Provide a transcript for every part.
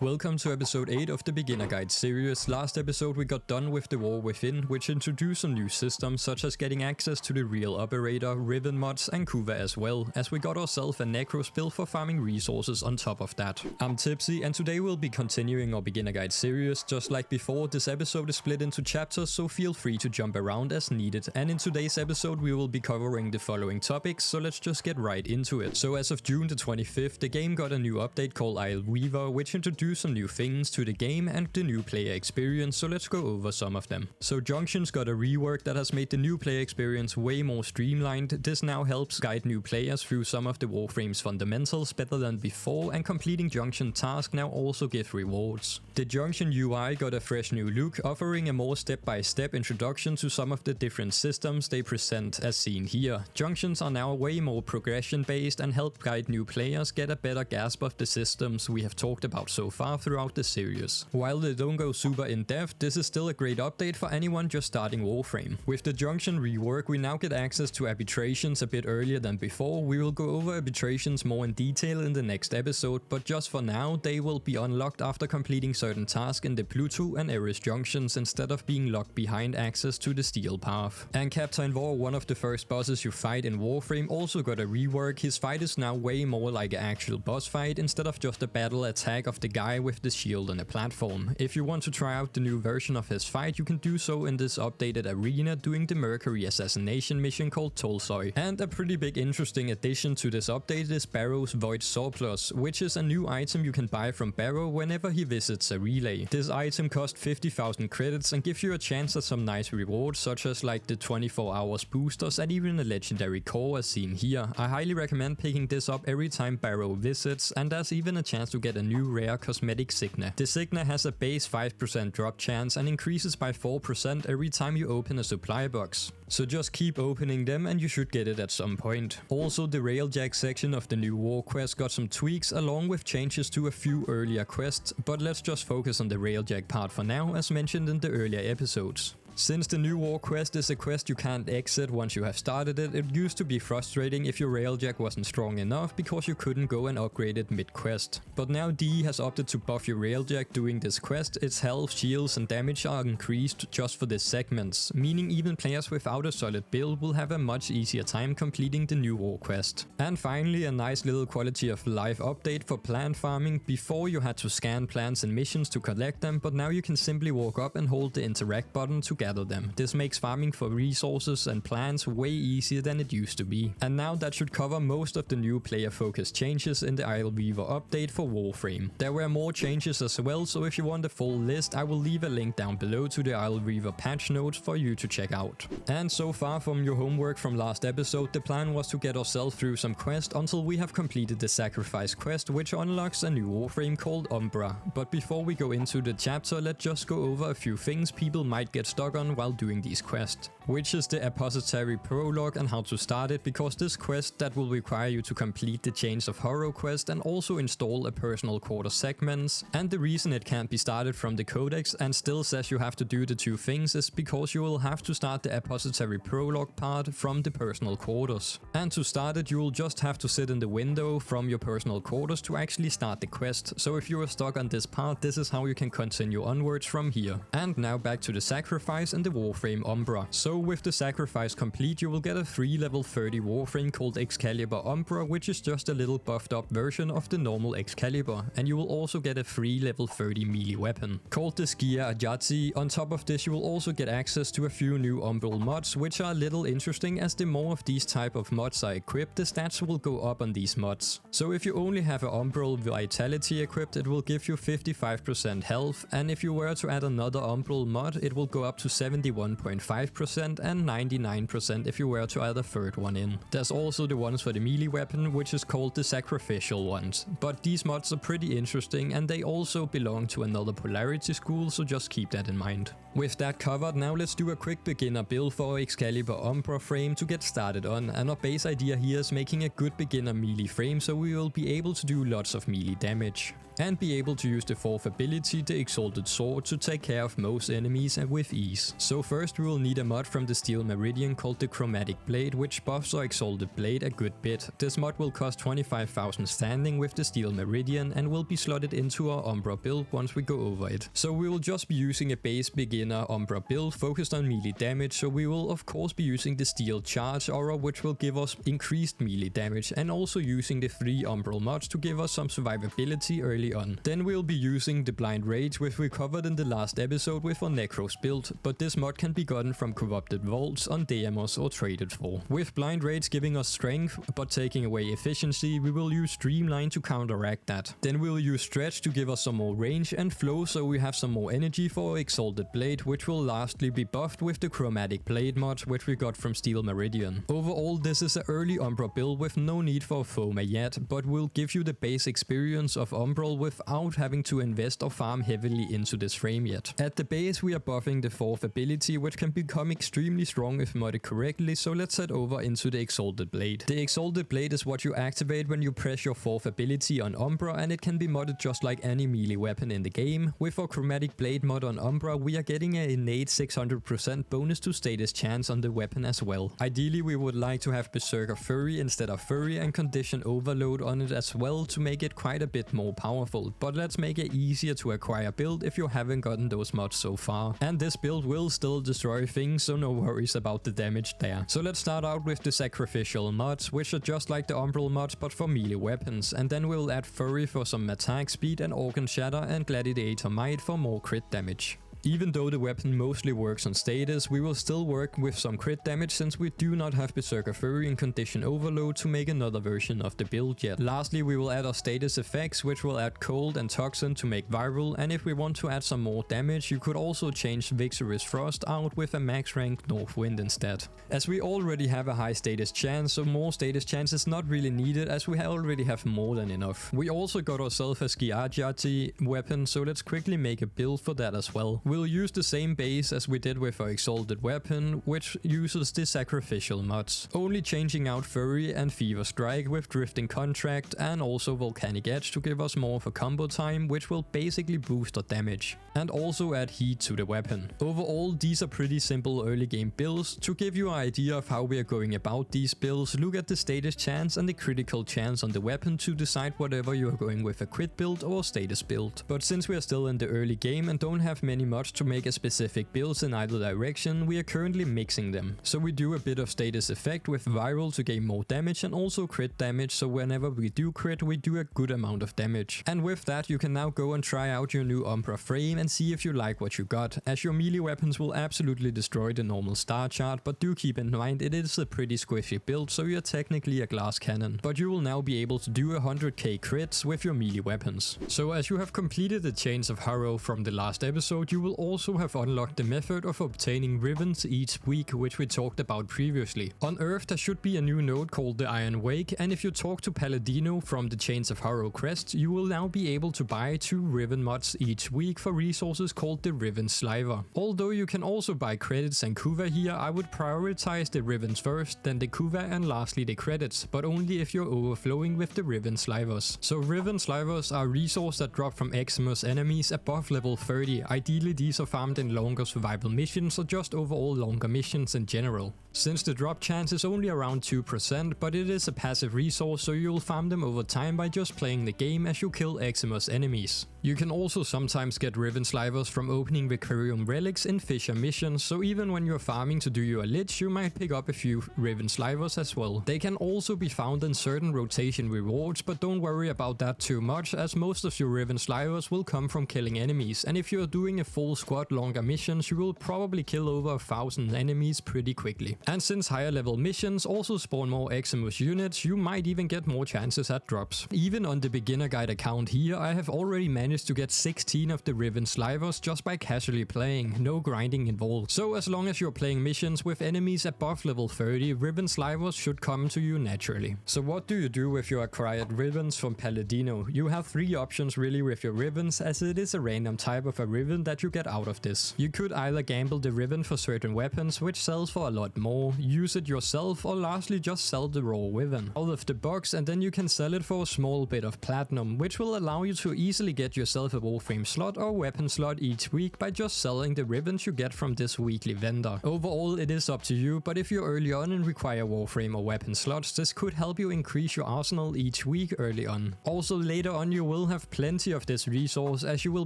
Welcome to episode 8 of the Beginner Guide series. Last episode we got done with the War Within, which introduced some new systems such as getting access to the Real Operator, Riven Mods and Kuva as well, as we got ourselves a Nekros Build for farming resources on top of that. I'm Tipsy and today we'll be continuing our Beginner Guide series. Just like before, this episode is split into chapters, so feel free to jump around as needed. And in today's episode we will be covering the following topics, so let's just get right into it. So as of June the 25th, the game got a new update called Isleweaver, which introduced some new things to the game and the new player experience, so let's go over some of them. So Junctions got a rework that has made the new player experience way more streamlined. This now helps guide new players through some of the Warframe's fundamentals better than before, and completing Junction tasks now also gives rewards. The Junction UI got a fresh new look, offering a more step-by-step introduction to some of the different systems they present as seen here. Junctions are now way more progression based and help guide new players get a better grasp of the systems we have talked about so far throughout the series. While they don't go super in depth, this is still a great update for anyone just starting Warframe. With the Junction rework, we now get access to arbitrations a bit earlier than before. We will go over arbitrations more in detail in the next episode, but just for now, they will be unlocked after completing certain tasks in the Pluto and Eris Junctions instead of being locked behind access to the Steel Path. And Captain Vor, one of the first bosses you fight in Warframe, also got a rework. His fight is now way more like an actual boss fight instead of just a battle attack of the guy with the shield on a platform. If you want to try out the new version of his fight, you can do so in this updated arena doing the Mercury assassination mission called Tolsoy. And a pretty big interesting addition to this update is Baro's Void Surplus, which is a new item you can buy from Baro whenever he visits a relay. This item costs 50,000 credits and gives you a chance at some nice rewards such as like the 24 hours boosters and even a legendary core as seen here. I highly recommend picking this up every time Baro visits, and there's even a chance to get a new rare cosmetic Signa. The Signa has a base 5% drop chance and increases by 4% every time you open a supply box. So just keep opening them and you should get it at some point. Also, the Railjack section of the new war quest got some tweaks along with changes to a few earlier quests, but let's just focus on the Railjack part for now as mentioned in the earlier episodes. Since the new war quest is a quest you can't exit once you have started it, it used to be frustrating if your Railjack wasn't strong enough because you couldn't go and upgrade it mid-quest. But now DE has opted to buff your Railjack doing this quest. Its health, shields and damage are increased just for this segments, meaning even players without a solid build will have a much easier time completing the new war quest. And finally, a nice little quality of life update for plant farming. Before you had to scan plants and missions to collect them, but now you can simply walk up and hold the interact button to gather them. This makes farming for resources and plants way easier than it used to be. And now that should cover most of the new player focused changes in the Isleweaver update for Warframe. There were more changes as well, so if you want the full list, I will leave a link down below to the Isleweaver patch notes for you to check out. And so far from your homework from last episode, the plan was to get ourselves through some quests until we have completed the Sacrifice quest, which unlocks a new Warframe called Umbra. But before we go into the chapter, let's just go over a few things people might get stuck on while doing these quests, which is the Apostasy Prologue and how to start it, because this quest that will require you to complete the Chains of Horror quest and also install a personal quarter segments. And the reason it can't be started from the codex and still says you have to do the two things is because you will have to start the Apostasy Prologue part from the personal quarters. And to start it, you will just have to sit in the window from your personal quarters to actually start the quest. So if you are stuck on this part, this is how you can continue onwards from here. And now back to the Sacrifice and the Warframe Umbra. So with the Sacrifice complete, you will get a 3 level 30 Warframe called Excalibur Umbra, which is just a little buffed up version of the normal Excalibur. And you will also get a 3 level 30 melee weapon called the Skiajati. On top of this, you will also get access to a few new Umbra mods, which are a little interesting as the more of these type of mods are equipped, the stats will go up on these mods. So if you only have an Umbra Vitality equipped, it will give you 55% health, and if you were to add another Umbra mod, it will go up to 71.5% and 99% if you were to add a third one in. There's also the ones for the melee weapon, which is called the sacrificial ones. But these mods are pretty interesting and they also belong to another polarity school, so just keep that in mind. With that covered, now let's do a quick beginner build for Excalibur Umbra frame to get started on, and our base idea here is making a good beginner melee frame so we will be able to do lots of melee damage. and be able to use the 4th ability, the Exalted Sword, to take care of most enemies and with ease. So first we will need a mod from the Steel Meridian called the Chromatic Blade, which buffs our Exalted Blade a good bit. This mod will cost 25,000 standing with the Steel Meridian and will be slotted into our Umbra build once we go over it. So we will just be using a base beginner Umbra build focused on melee damage, so we will of course be using the Steel Charge aura, which will give us increased melee damage, and also using the 3 Umbral mods to give us some survivability early on. Then we'll be using the Blind Rage, which we covered in the last episode with our Nekros build, but this mod can be gotten from corrupted vaults on Deamos or traded for. With Blind Rage giving us strength but taking away efficiency, we will use Streamline to counteract that. Then we'll use Stretch to give us some more range, and Flow so we have some more energy for our Exalted Blade, which will lastly be buffed with the Chromatic Blade mod, which we got from Steel Meridian. Overall, this is an early Umbra build with no need for Vome yet, but will give you the base experience of Umbral without having to invest or farm heavily into this frame yet. At the base we are buffing the 4th ability, which can become extremely strong if modded correctly, so let's head over into the Exalted Blade. The Exalted Blade is what you activate when you press your 4th ability on Umbra, and it can be modded just like any melee weapon in the game. With our Chromatic Blade mod on Umbra, we are getting an innate 600% bonus to status chance on the weapon as well. Ideally we would like to have Berserker Fury instead of Fury and Condition Overload on it as well to make it quite a bit more powerful, but let's make it easier to acquire build if you haven't gotten those mods so far. And this build will still destroy things, so no worries about the damage there. So let's start out with the Sacrificial mods, which are just like the Umbral mods but for melee weapons, and then we'll add Fury for some attack speed and Organ Shatter and Gladiator Might for more crit damage. Even though the weapon mostly works on status, we will still work with some crit damage since we do not have Berserker Fury and Condition Overload to make another version of the build yet. Lastly, we will add our status effects, which will add Cold and Toxin to make viral, and if we want to add some more damage, you could also change Victorious Frost out with a max rank North Wind instead. As we already have a high status chance, so more status chance is not really needed as we already have more than enough. We also got ourselves a Skiajati weapon, so let's quickly make a build for that as well. We'll use the same base as we did with our Exalted weapon, which uses the Sacrificial mods, only changing out Fury and Fever Strike with Drifting Contract and also Volcanic Edge to give us more of a combo time, which will basically boost our damage, and also add heat to the weapon. Overall, these are pretty simple early game builds. To give you an idea of how we are going about these builds, look at the status chance and the critical chance on the weapon to decide whatever you are going with, a crit build or status build. But since we are still in the early game and don't have many mods to make a specific builds in either direction, we are currently mixing them. So we do a bit of status effect with viral to gain more damage and also crit damage, so whenever we do crit we do a good amount of damage. And with that you can now go and try out your new Umbra frame and see if you like what you got, as your melee weapons will absolutely destroy the normal star chart, but do keep in mind it is a pretty squishy build, so you're technically a glass cannon. But you will now be able to do 100k crits with your melee weapons. So as you have completed the Chains of Horror from the last episode, you will also have unlocked the method of obtaining ribbons each week, which we talked about previously. On Earth there should be a new node called the Iron Wake, and if you talk to Paladino from the Chains of Horror crest, you will now be able to buy 2 ribbon mods each week for resources called the Riven Sliver. Although you can also buy credits and Kuva here, I would prioritize the ribbons first, then the Kuva and lastly the credits, but only if you're overflowing with the Riven Slivers. So Riven Slivers are a resource that drop from Xamos enemies above level 30. Ideally these are farmed in longer survival missions or just overall longer missions in general. Since the drop chance is only around 2%, but it is a passive resource, so you'll farm them over time by just playing the game as you kill Xamos enemies. You can also sometimes get Riven Slivers from opening Vicarium relics in Fisher missions, so even when you're farming to do your Lich, you might pick up a few Riven Slivers as well. They can also be found in certain rotation rewards, but don't worry about that too much, as most of your Riven Slivers will come from killing enemies, and if you're doing a full squad longer missions, you will probably kill over 1000 enemies pretty quickly. And since higher level missions also spawn more Xamos units, you might even get more chances at drops. Even on the beginner guide account here, I have already managed to get 16 of the Riven Slivers just by casually playing, no grinding involved. So as long as you're playing missions with enemies above level 30, Riven Slivers should come to you naturally. So what do you do with your acquired ribbons from Paladino? You have 3 options really with your ribbons, as it is a random type of a ribbon that you get out of this. You could either gamble the ribbon for certain weapons, which sells for a lot more, use it yourself, or lastly just sell the raw ribbon out of the box, and then you can sell it for a small bit of platinum, which will allow you to easily get yourself a Warframe slot or weapon slot each week by just selling the ribbons you get from this weekly vendor. Overall, it is up to you, but if you're early on and require Warframe or weapon slots, this could help you increase your arsenal each week early on. Also, later on you will have plenty of this resource, as you will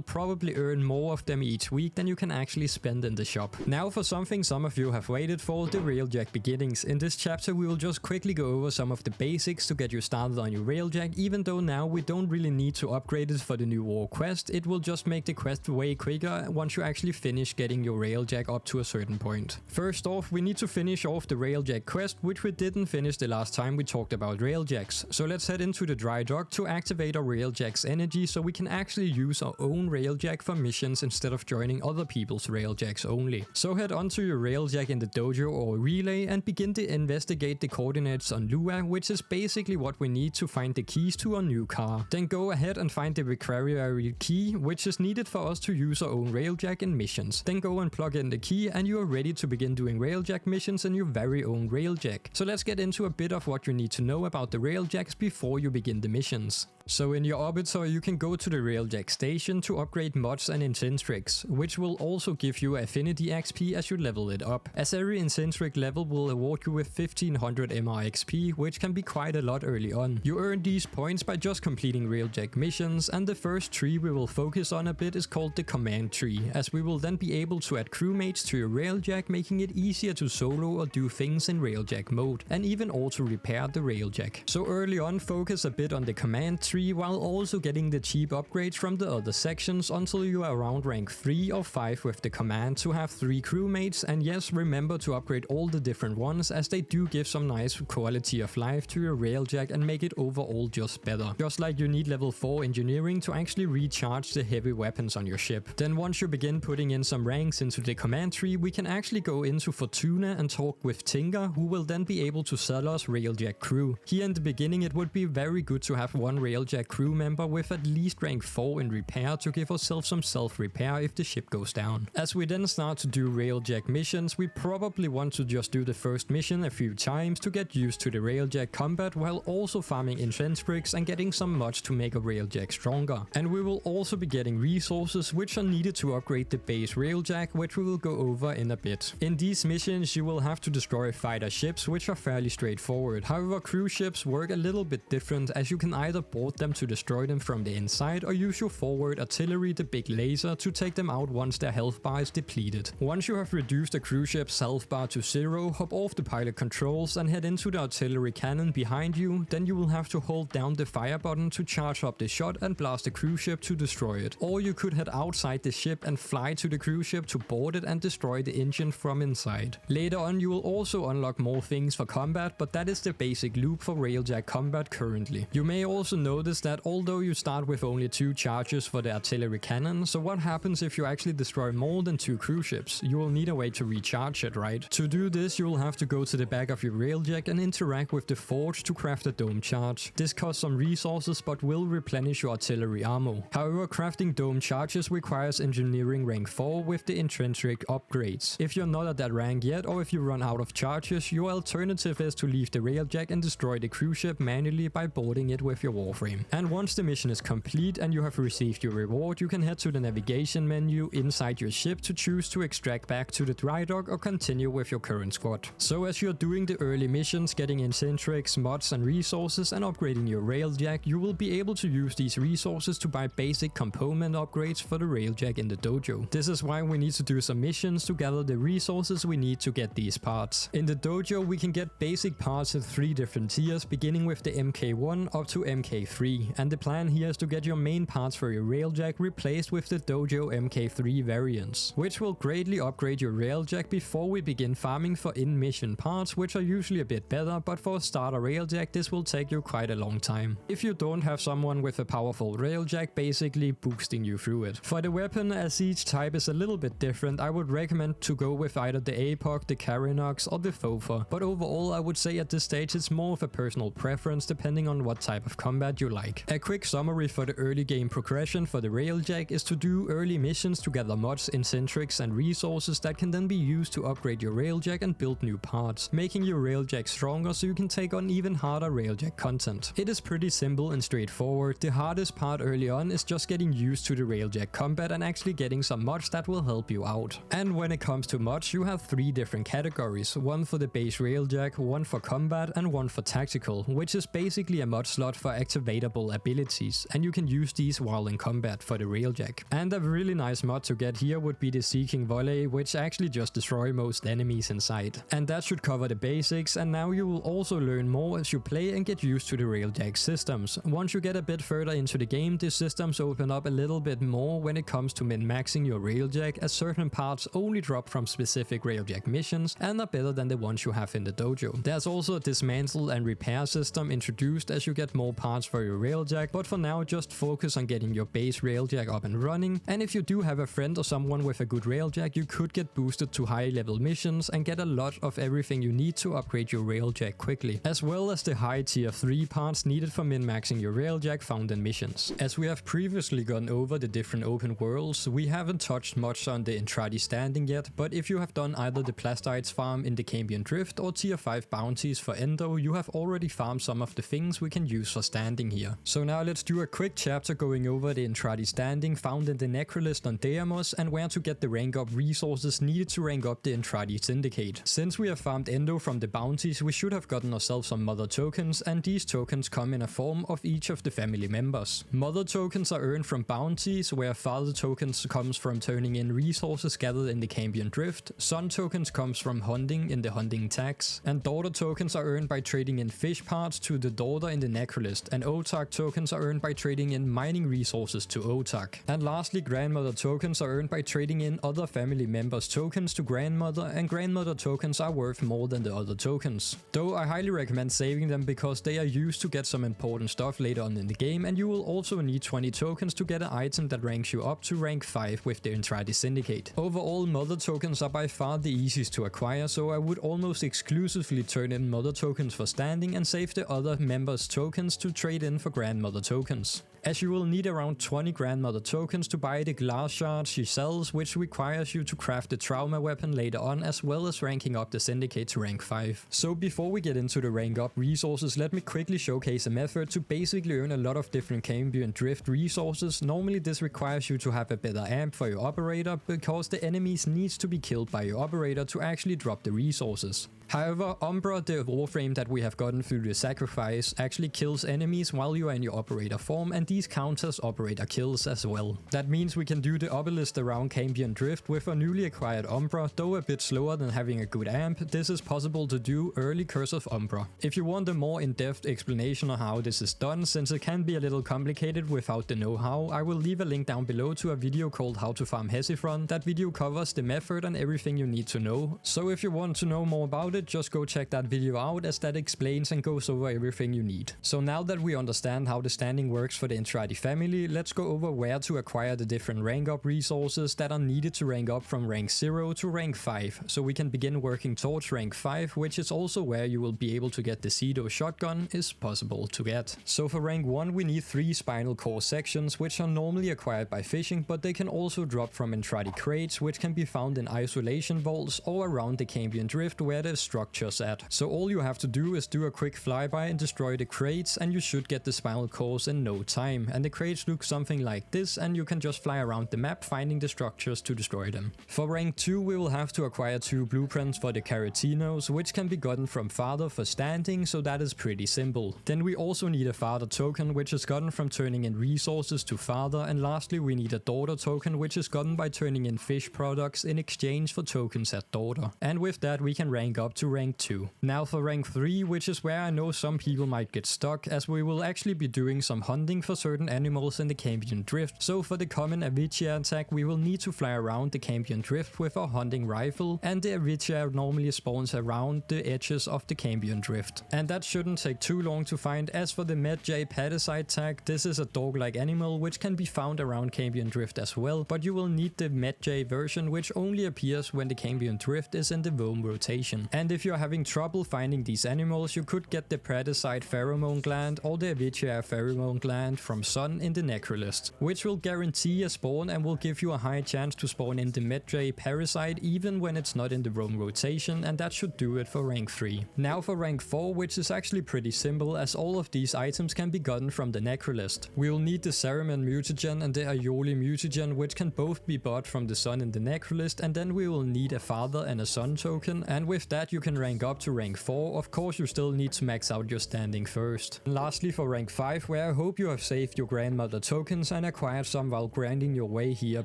probably earn more of them each week than you can actually spend in the shop. Now for something some of you have waited for, the Railjack beginnings. In this chapter we will just quickly go over some of the basics to get you started on your Railjack. Even though now we don't really need to upgrade it for the new war quest, it will just make the quest way quicker once you actually finish getting your Railjack up to a certain point. First off, we need to finish off the Railjack quest, which we didn't finish the last time we talked about Railjacks. So let's head into the dry dock to activate our Railjack's energy so we can actually use our own Railjack for missions instead of joining other people's Railjacks only. So head onto your Railjack in the dojo or relay and begin to investigate the coordinates on Lua, which is basically what we need to find the keys to our new car. Then go ahead and find the requirement key, which is needed for us to use our own Railjack in missions. Then go and plug in the key and you are ready to begin doing Railjack missions in your very own Railjack. So let's get into a bit of what you need to know about the Railjacks before you begin the missions. So in your Obiter you can go to the Railjack station to upgrade mods and eccentrics, which will also give you affinity XP as you level it up, as every eccentric level will award you with 1500 MR XP, which can be quite a lot early on. You earn these points by just completing Railjack missions, and the first tree we will focus on a bit is called the command tree, as we will then be able to add crewmates to your Railjack, making it easier to solo or do things in Railjack mode, and even auto repair the Railjack. So early on focus a bit on the command tree while also getting the cheap upgrades from the other sections until you are around rank 3 or 5 with the command to have 3 crewmates, and yes, remember to upgrade all the different ones, as they do give some nice quality of life to your Railjack and make it overall just better. Just like you need level 4 engineering to actually recharge the heavy weapons on your ship. Then once you begin putting in some ranks into the command tree, we can actually go into Fortuna and talk with Tinker, who will then be able to sell us Railjack crew. Here in the beginning it would be very good to have one Railjack crew member with at least rank 4 in repair to give ourselves some self-repair if the ship goes down. As we then start to do Railjack missions, we probably want to just do the first mission a few times to get used to the Railjack combat, while also farming eccentrics and getting some mods to make a Railjack stronger. And we will also be getting resources which are needed to upgrade the base Railjack, which we will go over in a bit. In these missions you will have to destroy fighter ships, which are fairly straightforward. However, cruise ships work a little bit different, as you can either board them to destroy them from the inside or use your forward artillery, the big laser, to take them out once their health bar is depleted. Once you have reduced a cruise ship's health bar to 0, hop off the pilot controls and head into the artillery cannon behind you. Then you will have to hold down the fire button to charge up the shot and blast the cruise ship to destroy it. Or you could head outside the ship and fly to the cruise ship to board it and destroy the engine from inside. Later on you will also unlock more things for combat, but that is the basic loop for Railjack combat currently. You may also notice that although you start with only 2 charges for the artillery cannon, so what happens if you actually destroy more than 2 cruise ships? You will need a way to recharge it, right? To do this you will have to go to the back of your Railjack and interact with the forge to craft a dome charge. This costs some resources but will replenish your artillery ammo. However, crafting dome charges requires engineering rank 4 with the intrinsic upgrades. If you're not at that rank yet, or if you run out of charges, your alternative is to leave the Railjack and destroy the cruise ship manually by boarding it with your Warframe. And once the mission is complete and you have received your reward, you can head to the navigation menu inside your ship to choose to extract back to the dry dock or continue with your current squad. So as you're doing the early missions, getting eccentrics, mods and resources, and upgrading your Railjack, you will be able to use these resources to buy basic component upgrades for the Railjack in the dojo. This is why we need to do some missions to gather the resources we need to get these parts. In the dojo we can get basic parts at 3 different tiers, beginning with the MK1 up to MK3, and the plan here is to get your main parts for your Railjack replaced with the dojo MK3 variants, which will greatly upgrade your Railjack before we begin farming for in-mission parts, which are usually a bit better, but for a starter Railjack this will take you quite a long time, if you don't have someone with a powerful Railjack basically boosting you through it. For the weapon, as each type is a little bit different, I would recommend to go with either the APOC, the Keratinos or the Fofa, but overall I would say at this stage it's more of a personal preference depending on what type of combat you like. A quick summary for the early game progression for the Railjack is to do early missions to gather mods, eccentrics and resources that can then be used to upgrade your Railjack and build new parts, making your Railjack stronger so you can take on even harder Railjack content. It is pretty simple and straightforward. The hardest part early on is just getting used to the Railjack combat and actually getting some mods that will help you out. And when it comes to mods, you have 3 different categories, one for the base Railjack, one for combat and one for tactical, which is basically a mod slot for activatable abilities, and you can use these while in combat for the Railjack. And a really nice mod to get here would be the Seeking Volley, which actually just destroy most enemies in sight. And that should cover the basics, and now you will also learn more as you play and get used to the Railjack systems. Once you get a bit further into the game, the systems open up a little bit more when it comes to min-maxing your Railjack, as certain parts only drop from specific Railjack missions and are better than the ones you have in the dojo. There's also a dismantle and repair system introduced as you get more parts for your Railjack, but for now just focus on getting your base Railjack up and running, and if you do have a friend or someone with a good Railjack, you could get boosted to high level missions and get a lot of everything you need to upgrade your Railjack quickly, as well as the high tier 3 parts needed for min-maxing your Railjack found in missions. As we have previously gone over the different open worlds, we haven't touched much on the Entrati standing yet, but if you have done either the Plastites farm in the Cambion Drift or tier 5 bounties for Endo, you have already farmed some of the things we can use for standing here. So now let's do a quick chapter going over the Entrati standing found in the Necrolist on Deamos and where to get the rank up resources needed to rank up the Entrati Syndicate. Since we have farmed Endo from the bounties, we should have gotten ourselves some mother tokens, and these tokens come in a form of each of the family members. Mother tokens are earned from bounties, where father tokens comes from turning in resources gathered in the Cambion Drift, son tokens comes from hunting in the hunting tax, and daughter tokens are earned by trading in fish parts to the daughter in the Necrolist, and Otak tokens are earned by trading in mining resources to Otak. And lastly, grandmother tokens are earned by trading in other family members' tokens to grandmother, and grandmother tokens are worth more than the other tokens. Though I highly recommend saving them because they are used to get some important stuff later on in the game, and you will also need 20 tokens to get an item that ranks you up to rank 5 with the Entrati Syndicate. Overall, mother tokens are by far the easiest to acquire, so I would almost exclusively turn in mother tokens for standing and save the other members' tokens to trade in for grandmother tokens, as you will need around 20 grandmother tokens to buy the glass shard she sells, which requires you to craft the trauma weapon later on, as well as ranking up the syndicate to rank 5. So before we get into the rank up resources, let me quickly showcase a method to basically earn a lot of different Cambion Drift resources. Normally this requires you to have a better amp for your operator, because the enemies needs to be killed by your operator to actually drop the resources. However, Umbra, the Warframe that we have gotten through the sacrifice, actually kills enemies while you are in your operator form, and these count as operator kills as well. That means we can do the Obelisk around Cambion Drift with a newly acquired Umbra, though a bit slower than having a good amp. This is possible to do early Curse of Umbra. If you want a more in-depth explanation of how this is done, since it can be a little complicated without the know-how, I will leave a link down below to a video called How to Farm Heciphron. That video covers the method and everything you need to know. So if you want to know more about it, just go check that video out, as that explains and goes over everything you need. So now that we understand how the standing works for the Entrati family, let's go over where to acquire the different rank up resources that are needed to rank up from rank 0 to rank 5, so we can begin working towards rank 5, which is also where you will be able to get the Cedo shotgun is possible to get. So for rank 1 we need 3 spinal core sections, which are normally acquired by fishing, but they can also drop from Entrati crates, which can be found in isolation vaults or around the Cambion Drift where the structures at. So all you have to do is do a quick flyby and destroy the crates, and you should get the spinal cores in no time. And the crates look something like this, and you can just fly around the map finding the structures to destroy them. For rank 2 we will have to acquire 2 blueprints for the Keratinos, which can be gotten from father for standing, so that is pretty simple. Then we also need a father token, which is gotten from turning in resources to father, and lastly we need a daughter token, which is gotten by turning in fish products in exchange for tokens at daughter. And with that we can rank up to rank 2. Now for rank 3, which is where I know some people might get stuck, as we will actually be doing some hunting for certain animals in the Cambion Drift. So for the common Avitia attack we will need to fly around the Cambion Drift with our hunting rifle, and the Avitia normally spawns around the edges of the Cambion Drift. And that shouldn't take too long to find. As for the Medjay Padicite tag, this is a dog-like animal which can be found around Cambion Drift as well, but you will need the Medjay version, which only appears when the Cambion Drift is in the Vome rotation. And if you're having trouble finding these animals, you could get the Pradicite Pheromone Gland or the Avitia Pheromone Gland from Sun in the Necrolist, which will guarantee a spawn and will give you a high chance to spawn in the Medjay Parasite even when it's not in the roam rotation, and that should do it for rank 3. Now for rank 4, which is actually pretty simple as all of these items can be gotten from the Necrolist. We will need the Cerumen Mutagen and the Aioli Mutagen, which can both be bought from the Sun in the Necrolist, and then we will need a Father and a Son token, and with that you can rank up to rank 4. Of course you still need to max out your standing first. And lastly for rank 5, where I hope you have saved your Grandmother tokens and acquired some while grinding your way here,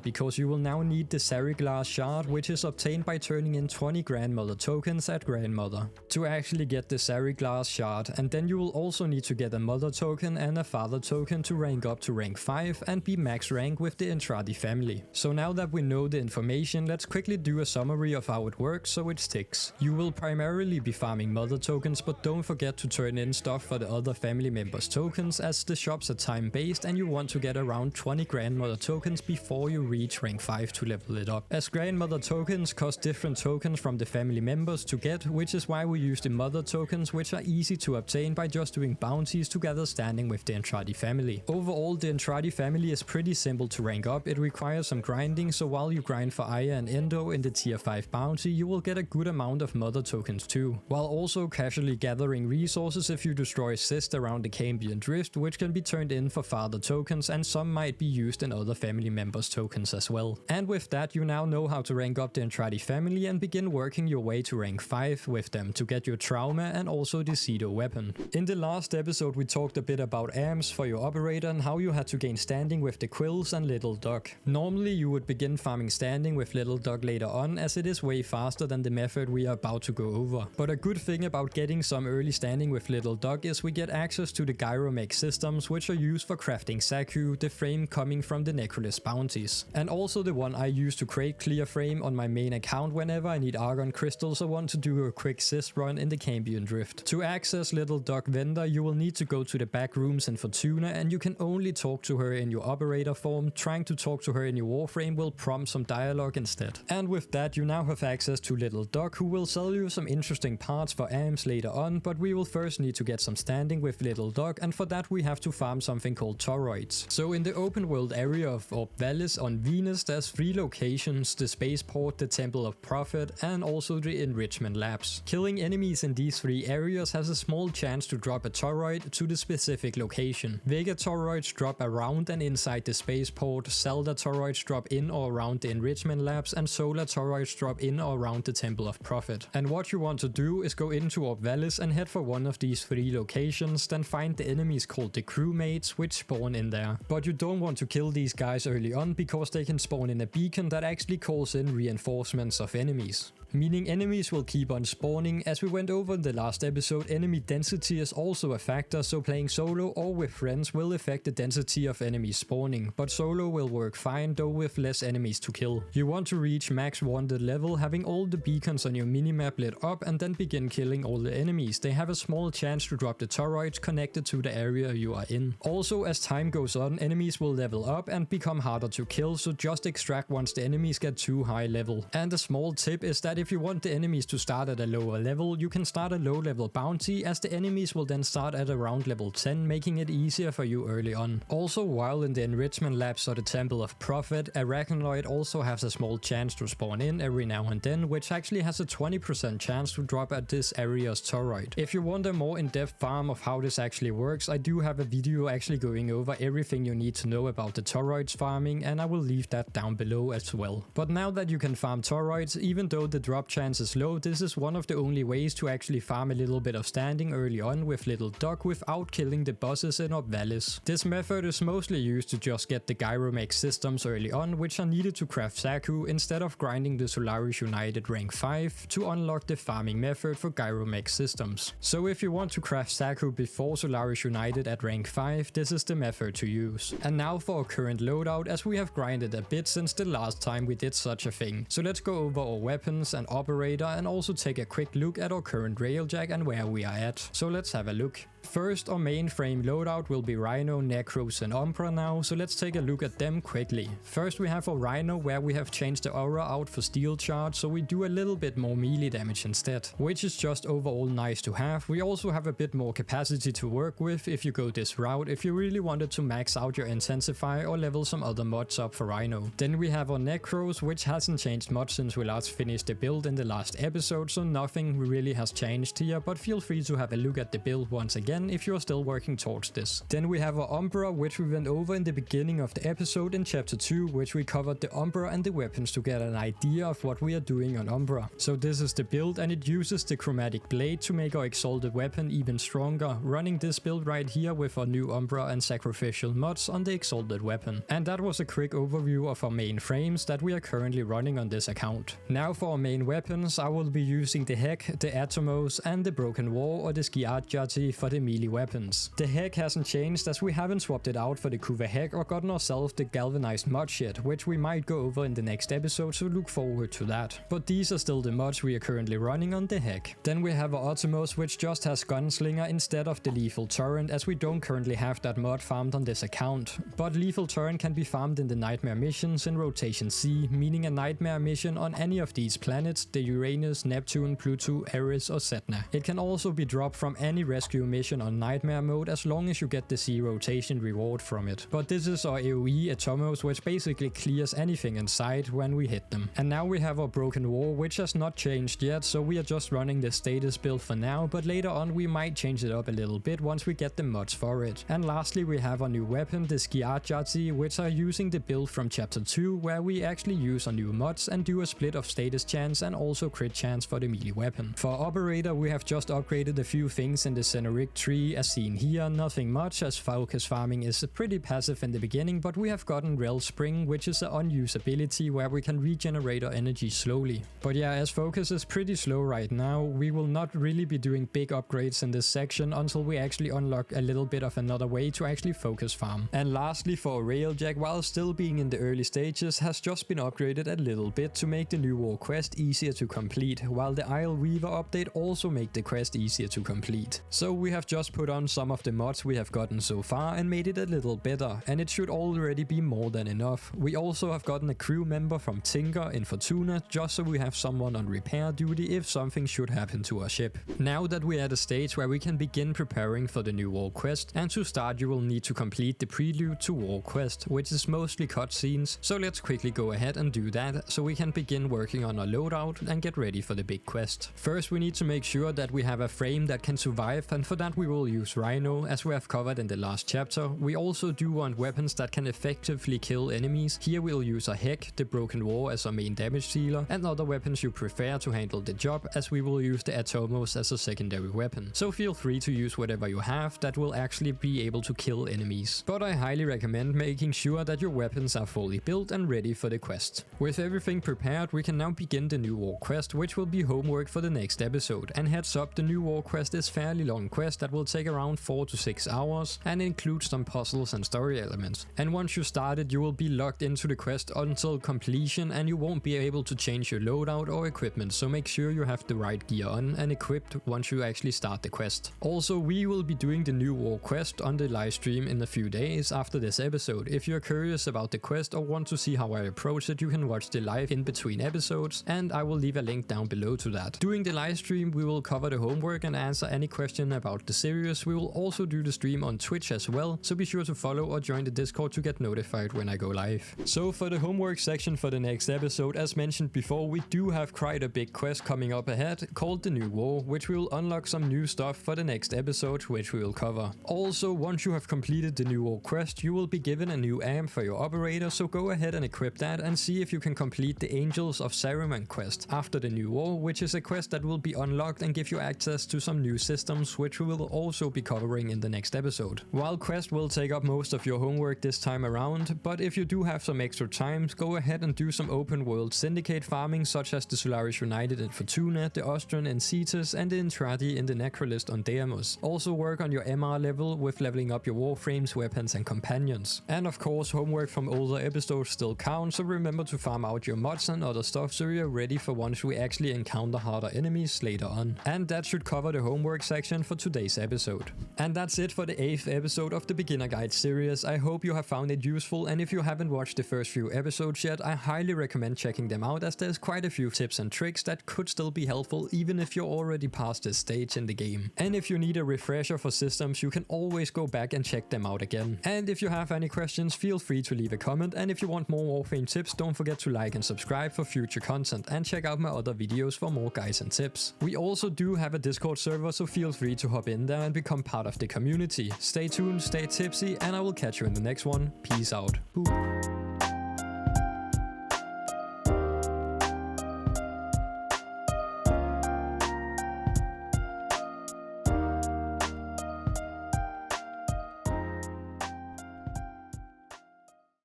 because you will now need the Seriglass Shard, which is obtained by turning in 20 Grandmother tokens at Grandmother to actually get the Seriglass Shard, and then you will also need to get a Mother token and a Father token to rank up to rank 5 and be max rank with the Entrati family. So now that we know the information, let's quickly do a summary of how it works so it sticks. You will primarily be farming Mother tokens, but don't forget to turn in stuff for the other family members tokens, as the shops are time based and you want to get around 20 Grandmother tokens before you reach rank 5 to level it up, as Grandmother tokens cost different tokens from the family members to get, which is why we use the Mother tokens, which are easy to obtain by just doing bounties to gather standing with the Entrati family. Overall, the Entrati family is pretty simple to rank up. It requires some grinding, so while you grind for Aya and Endo in the tier 5 bounty, you will get a good amount of Mother tokens too, while also casually gathering resources if you destroy cysts around the Cambion drift, which can be turned in for Father tokens, and some might be used in other family members tokens as well. And with that, you now know how to rank up the Entrati family and begin working your way to rank 5 with them to get your Trauma and also the Cedo weapon. In the last episode we talked a bit about AMs for your operator and how you had to gain standing with the Quills and Little Duck. Normally you would begin farming standing with Little Duck later on, as it is way faster than the method we are about to go over. But a good thing about getting some early standing with Little Duck is we get access to the Gyromech systems, which are used for crafting Xaku, the frame coming from the Necrolist bounties, and also the one I use to create clear frame on my main account whenever I need Argon crystals or want to do a quick cyst run in the Cambion drift. To access Little Duck vendor, you will need to go to the back rooms in Fortuna, and you can only talk to her in your operator form. Trying to talk to her in your Warframe will prompt some dialogue instead. And with that, you now have access to Little Duck, who will sell you some interesting parts for AMs later on, but we will first need to get some standing with Little Duck, and for that we have to farm something called toroids. So in the open world area of Obelisks on Venus, there's 3 locations: the spaceport, the Temple of Prophet, and also the enrichment labs. Killing enemies in these 3 areas has a small chance to drop a toroid to the specific location. Vega toroids drop around and inside the spaceport, Zelda toroids drop in or around the enrichment labs, and solar toroids drop in or around the Temple of Prophet. And what you want to do is go into Obelisks and head for one of these 3 locations, then find the enemies called the crewmates, which spawn in there. But you don't want to kill these guys early on, because they can spawn in a beacon that actually calls in reinforcements of enemies, meaning enemies will keep on spawning. As we went over in the last episode, enemy density is also a factor, so playing solo or with friends will affect the density of enemies spawning, but solo will work fine, though with less enemies to kill. You want to reach max wanted level, having all the beacons on your minimap lit up, and then begin killing all the enemies. They have a small chance to drop the toroids connected to the area you are in. Also, as time goes on, enemies will level up and become harder to kill, so just extract once the enemies get too high level. And a small tip is that if you want the enemies to start at a lower level, you can start a low level bounty, as the enemies will then start at around level 10, making it easier for you early on. Also, while in the enrichment labs or the Temple of Prophet, Arachnoid also has a small chance to spawn in every now and then, which actually has a 20% chance to drop at this area's toroid. If you want a more in-depth farm of how this actually works, I do have a video actually going over everything you need to know about the toroids farming, and I will leave that down below as well. But now that you can farm toroids, even though the drop chance is low, this is one of the only ways to actually farm a little bit of standing early on with Little Duck without killing the bosses in Obelisks. This method is mostly used to just get the Gyromech systems early on, which are needed to craft Xaku, instead of grinding the Solaris United rank 5 to unlock the farming method for Gyromech systems. So if you want to craft Xaku before Solaris United at rank 5, this is the method to use. And now for our current loadout, as we have grinded a bit since the last time we did such a thing. So let's go over our weapons and operator, and also take a quick look at our current Railjack and where we are at. So let's have a look. First, our main frame loadout will be Rhino, Nekros and Umbra now, so let's take a look at them quickly. First we have our Rhino, where we have changed the aura out for steel charge, so we do a little bit more melee damage instead, which is just overall nice to have. We also have a bit more capacity to work with if you go this route, if you really wanted to max out your intensify or level some other mods up for Rhino. Then we have our Nekros, which hasn't changed much since we last finished the build in the last episode, so nothing really has changed here, but feel free to have a look at the build once again if you're still working towards this. Then we have our Umbra, which we went over in the beginning of the episode in chapter 2, which we covered the Umbra and the weapons to get an idea of what we are doing on Umbra. So this is the build, and it uses the Chromatic Blade to make our Exalted weapon even stronger, running this build right here with our new Umbra and sacrificial mods on the Exalted weapon. And that was a quick overview of our main frames that we are currently running on this account. Now for our main weapons, I will be using the Hek, the Atomos and the Broken War or the Skiajati for the melee weapons. The Hek hasn't changed as we haven't swapped it out for the Kuva Hek or gotten ourselves the galvanized mod yet, which we might go over in the next episode, so look forward to that. But these are still the mods we are currently running on the Hek. Then we have our Atomos, which just has Gunslinger instead of the Lethal Torrent, as we don't currently have that mod farmed on this account. But Lethal Torrent can be farmed in the Nightmare missions in Rotation C, meaning a Nightmare mission on any of these planets, the Uranus, Neptune, Pluto, Eris or Setna. It can also be dropped from any rescue mission on Nightmare mode as long as you get the C rotation reward from it. But this is our AoE Atomos, which basically clears anything in sight when we hit them. And now we have our Broken War, which has not changed yet, so we are just running the status build for now, but later on we might change it up a little bit once we get the mods for it. And lastly we have our new weapon, the Skiajati, which are using the build from chapter 2, where we actually use our new mods and do a split of status chance and also crit chance for the melee weapon. For operator we have just upgraded a few things in the Scenorik tree as seen here, nothing much as focus farming is pretty passive in the beginning, but we have gotten Rel Spring, which is an unused ability where we can regenerate our energy slowly. But yeah, as focus is pretty slow right now, we will not really be doing big upgrades in this section until we actually unlock a little bit of another way to actually focus farm. And lastly for Railjack, while still being in the early stages, has just been upgraded a little bit to make the new war quest easier to complete, while the Isleweaver update also make the quest easier to complete. So we have just put on some of the mods we have gotten so far and made it a little better, and it should already be more than enough. We also have gotten a crew member from Tinker in Fortuna, just so we have someone on repair duty if something should happen to our ship. Now that we're at a stage where we can begin preparing for the new war quest, and to start you will need to complete the prelude to war quest, which is mostly cutscenes, so let's quickly go ahead and do that so we can begin working on our loadout and get ready for the big quest. First we need to make sure that we have a frame that can survive, and for that we will use Rhino, as we have covered in the last chapter. We also do want weapons that can effectively kill enemies. Here we'll use a Hek, the Broken War, as our main damage dealer, and other weapons you prefer to handle the job, as we will use the Atomos as a secondary weapon. So feel free to use whatever you have that will actually be able to kill enemies. But I highly recommend making sure that your weapons are fully built and ready for the quest. With everything prepared, we can now begin the new war quest, which will be homework for the next episode. And heads up, the new war quest is fairly long quest that will take around 4 to 6 hours and includes some puzzles and story elements. And once you start it, you will be locked into the quest until completion, and you won't be able to change your loadout or equipment, so make sure you have the right gear on and equipped once you actually start the quest. Also, we will be doing the new war quest on the live stream in a few days after this episode. If you're curious about the quest or want to see how I approach it, you can watch the live in between episodes, and I will leave a link down below to that. During the live stream we will cover the homework and answer any question about the series. We will also do the stream on Twitch as well, so be sure to follow or join the Discord to get notified when I go live. So for the homework section for the next episode, as mentioned before, we do have quite a big quest coming up ahead called the New War, which will unlock some new stuff for the next episode, which we will cover. Also, once you have completed the New War quest, you will be given a new amp for your operator, so go ahead and equip that and see if you can complete the Angels of Saruman quest after the New War, which is a quest that will be unlocked and give you access to some new systems, which we will also be covering in the next episode. While quest will take up most of your homework this time around, but if you do have some extra time, go ahead and do some open world syndicate farming, such as the Solaris United in Fortuna, the Austrian in Cetus, and the Entrati in the Necrolist on Deamos. Also work on your MR level with leveling up your Warframes, weapons and companions. And of course, homework from older episodes still counts, so remember to farm out your mods and other stuff so you're ready for once we actually encounter harder enemies later on. And that should cover the homework section for today's this episode. And that's it for the 8th episode of the Beginner Guide series. I hope you have found it useful, and if you haven't watched the first few episodes yet, I highly recommend checking them out, as there's quite a few tips and tricks that could still be helpful even if you're already past this stage in the game. And if you need a refresher for systems, you can always go back and check them out again. And if you have any questions, feel free to leave a comment, and if you want more Warframe tips, don't forget to like and subscribe for future content, and check out my other videos for more guides and tips. We also do have a Discord server, so feel free to hop in there and become part of the community. Stay tuned, stay tipsy, and I will catch you in the next one. Peace out. Boo.